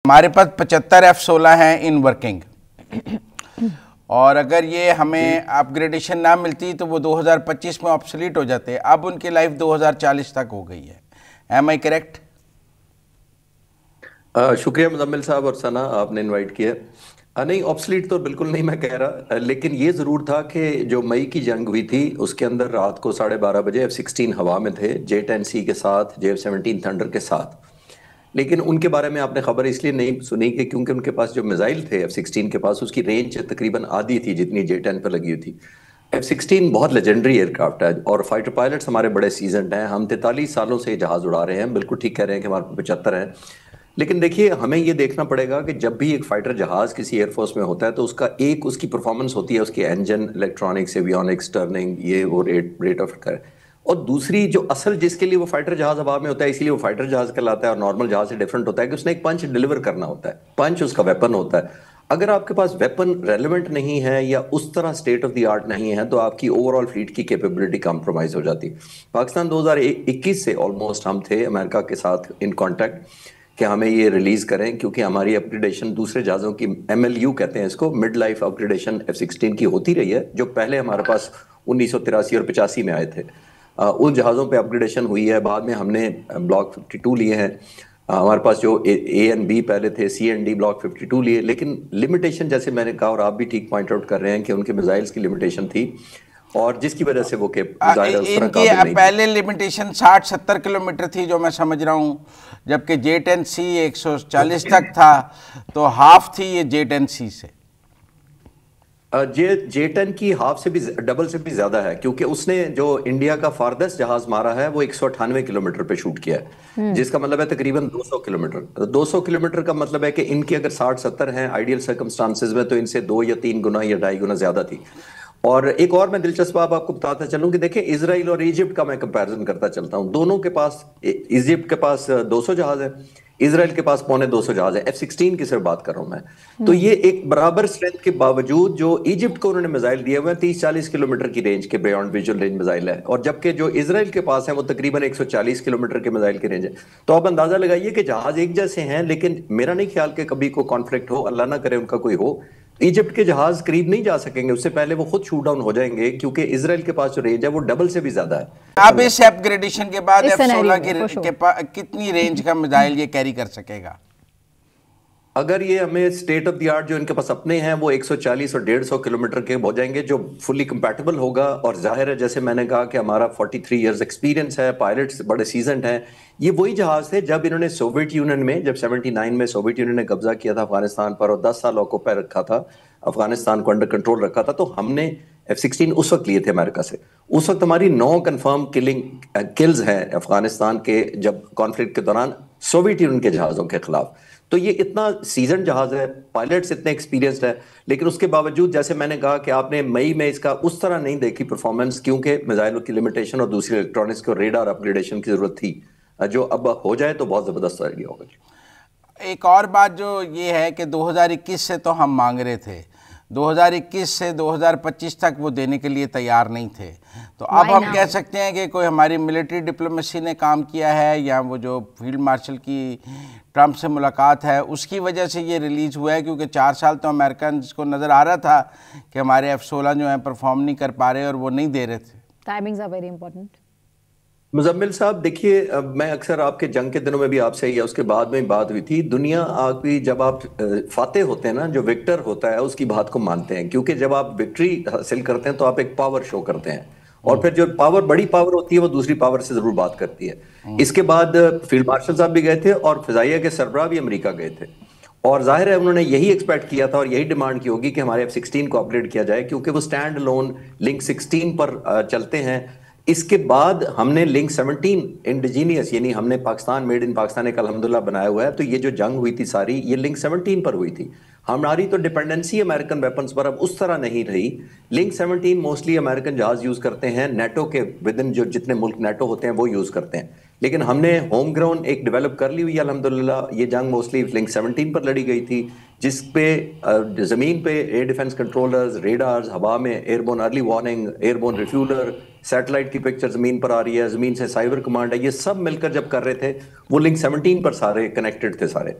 हमारे पास 75 F-16 हैं in working, और अगर ये हमें अपग्रेडेशन ना मिलती तो वो 2025 में ऑब्सोलीट हो जाते। अब उनकी लाइफ 2040 तक हो गई है। Am I correct? शुक्रिया मुजम्मिल साहब और सना, आपने इनवाइट किया। नहीं, ऑब्सलीट तो बिल्कुल नहीं मैं कह रहा, लेकिन ये ज़रूर था कि जो मई की जंग हुई थी उसके अंदर रात को 12:30 बजे F-16 हवा में थे, J-10C के साथ, J-17 थंडर के साथ। लेकिन उनके बारे में आपने खबर इसलिए नहीं सुनी कि क्योंकि उनके पास जो मिसाइल थे F-16 के पास, उसकी रेंज तकरीबन आधी थी जितनी J-10 पर लगी हुई थी। F-16 बहुत लेजेंडरी एयरक्राफ्ट है और फाइटर पायलट्स हमारे बड़े सीजनड हैं। हम 43 सालों से जहाज उड़ा रहे हैं। बिल्कुल ठीक कह रहे हैं कि हमारे पास 75 हैं। लेकिन देखिए, हमें ये देखना पड़ेगा कि जब भी एक फाइटर जहाज किसी एयरफोर्स में होता है तो उसका एक उसकी परफॉर्मेंस होती है, उसकी इंजन, इलेक्ट्रॉनिक्स, एवियोनिक्स, टर्निंग, ये वो रेट ऑफ कर। और दूसरी जो असल जिसके लिए वो फाइटर जहाज हवा में होता है, इसीलिए वो फाइटर जहाज कहलाता है और नॉर्मल जहाज से डिफरेंट होता है कि उसने एक पंच डिलीवर करना होता है। पंच उसका वेपन होता है। अगर आपके पास वेपन रेलेवेंट नहीं है या उस तरह स्टेट ऑफ द आर्ट नहीं है तो आपकी ओवरऑल फ्लीट की कैपेबिलिटी कॉम्प्रोमाइज हो जाती है। पाकिस्तान 2021 से ऑलमोस्ट हम थे अमेरिका के साथ इन कांटेक्ट कि हमें ये रिलीज करें, क्योंकि हमारी अपग्रेडेशन दूसरे जहाज़ों की MLU कहते हैं इसको, मिड लाइफ अपग्रेडेशन F-16 की होती रही है, जो पहले हमारे पास 1983 और 85 में आए थे। उन जहाज़ों पे अपग्रेडेशन हुई है। बाद में हमने ब्लॉक 52 लिए हैं। हमारे पास जो A एंड B पहले थे, C एंड D ब्लॉक 52 लिए। लेकिन लिमिटेशन, जैसे मैंने कहा और आप भी ठीक पॉइंट आउट कर रहे हैं कि उनके मिसाइल्स की लिमिटेशन थी और जिसकी वजह से वो के जाहिर है उस तरह इनकी काबिल नहीं पहले लिमिटेशन 60-70 किलोमीटर थी जो मैं समझ रहा हूँ, जबकि J-10C 140 तक था, तो हाफ थी ये J-10C से। J-10 की हाफ से भी डबल से भी ज्यादा है, क्योंकि उसने जो इंडिया का फारदेस्ट जहाज मारा है वो 198 किलोमीटर पे शूट किया है, जिसका मतलब है तकरीबन 200 किलोमीटर। 200 किलोमीटर का मतलब है कि इनकी अगर 60-70 हैं आइडियल सर्कमस्टांसेस में, तो इनसे 2 या 3 गुना या 2.5 गुना ज्यादा थी। और एक और मैं दिलचस्प बात आपको बताता चलूं कि देखिए, इजराइल और इजिप्ट का मैं कंपैरिजन करता चलता हूं। दोनों के पास, इजिप्ट के पास 200 जहाज है, इजराइल के पास 250 जहाज है। F-16 की सिर्फ बात कर रहा हूं मैं। तो ये एक बराबर स्ट्रेंथ के बावजूद जो इजिप्ट को उन्होंने मिसाइल दिए हुए हैं 30-40 किलोमीटर की रेंज के, बियॉन्ड विजुअल रेंज मिसाइल है, और जबकि जो इजराइल के पास है वो तकरीबन 140 किलोमीटर के मिसाइल की रेंज है। तो आप अंदाजा लगाइए कि जहाज एक जैसे हैं, लेकिन मेरा नहीं ख्याल कि कभी को कॉन्फ्लिक्ट हो, अल्लाह ना करे उनका कोई हो। इजिप्ट के जहाज करीब नहीं जा सकेंगे, उससे पहले वो खुद शूट डाउन हो जाएंगे, क्योंकि इजराइल के पास जो रेंज है वो डबल से भी ज्यादा है। अब इस अपग्रेडेशन के बाद F-16 कितनी रेंज का मिसाइल ये कैरी कर सकेगा? अगर ये हमें स्टेट ऑफ द आर्ट जो इनके पास अपने हैं वो 140 और 150 किलोमीटर के हो जाएंगे, जो फुली कंपैटिबल होगा। और जाहिर है, जैसे मैंने कहा कि हमारा 43 इयर्स एक्सपीरियंस है, पायलट्स बड़े सीजनड हैं। ये वही जहाज थे जब इन्होंने सोवियत यूनियन में, जब 79 में सोवियत यूनियन ने कब्जा किया था अफगानिस्तान पर और 10 साल ऑक्यूपाई रखा था, अफगानिस्तान को अंडर कंट्रोल रखा था, तो हमने F-16 उस वक्त लिए थे अमेरिका से। उस वक्त हमारी 9 कंफर्म किल्स हैं अफगानिस्तान के, जब कॉन्फ्लिक्ट के दौरान सोवियत यूनियन के जहाजों के खिलाफ। तो ये इतना सीजन जहाज है, पायलट्स इतने एक्सपीरियंस्ड है, लेकिन उसके बावजूद जैसे मैंने कहा कि आपने मई में इसका उस तरह नहीं देखी परफॉर्मेंस, क्योंकि मिसाइलों की लिमिटेशन और दूसरी इलेक्ट्रॉनिक्स को रेडार अपग्रेडेशन की जरूरत थी, जो अब हो जाए तो बहुत जबरदस्त आइडिया होगा। एक और बात जो ये है कि 2021 से तो हम मांग रहे थे, 2021 से 2025 तक वो देने के लिए तैयार नहीं थे। तो अब हम कह सकते हैं कि कोई हमारी मिलिट्री डिप्लोमेसी ने काम किया है, या वो जो फील्ड मार्शल की ट्रंप से मुलाकात है उसकी वजह से ये रिलीज़ हुआ है, क्योंकि 4 साल तो अमेरिकन को नज़र आ रहा था कि हमारे F-16 जो हैं परफॉर्म नहीं कर पा रहे और वो नहीं दे रहे थे। Timings are very important. Muzammil साहब देखिए, मैं अक्सर आपके जंग के दिनों में भी आपसे या उसके बाद में बात हुई थी, दुनिया आपकी, जब आप फातेह होते हैं ना, जो विक्टर होता है उसकी बात को मानते हैं, क्योंकि जब आप विक्ट्री हासिल करते हैं तो आप एक पावर शो करते हैं, और फिर जो पावर, बड़ी पावर होती है वो दूसरी पावर से जरूर बात करती है। इसके बाद फील्ड मार्शल साहब भी गए थे और फिजाइया के सरबराह भी अमेरिका गए थे, और जाहिर है उन्होंने यही एक्सपेक्ट किया था और यही डिमांड की होगी कि हमारे F-16 को अपग्रेड किया जाए, क्योंकि वो स्टैंड अलोन लिंक 16 पर चलते हैं। इसके बाद हमने लिंक 17 इंडिजीनियस, यानी हमने पाकिस्तान, मेड इन पाकिस्तान एक अल्हम्दुलिल्लाह बनाया हुआ है। तो ये जो जंग हुई थी सारी, ये लिंक 17 पर हुई थी। हमारी तो डिपेंडेंसी अमेरिकन वेपन्स पर अब उस तरह नहीं रही। लिंक 17 मोस्टली अमेरिकन जहाज यूज करते हैं, नेटो के विद इन, जो जितने मुल्क नेटो होते हैं वो यूज करते हैं, लेकिन हमने होम ग्राउंड एक डेवलप कर ली हुई है अल्हम्दुलिल्लाह। ये जंग मोस्टली लिंक 17 पर लड़ी गई थी, जिसपे जमीन पे एयर डिफेंस कंट्रोलर्स, रेडार्स, हवा में airborne early warning, airborne refueller, satellite की पिक्चर जमीन पर आ रही है, जमीन से साइबर कमांड है, ये सब मिलकर जब कर रहे थे वो लिंक 17 पर सारे कनेक्टेड थे सारे।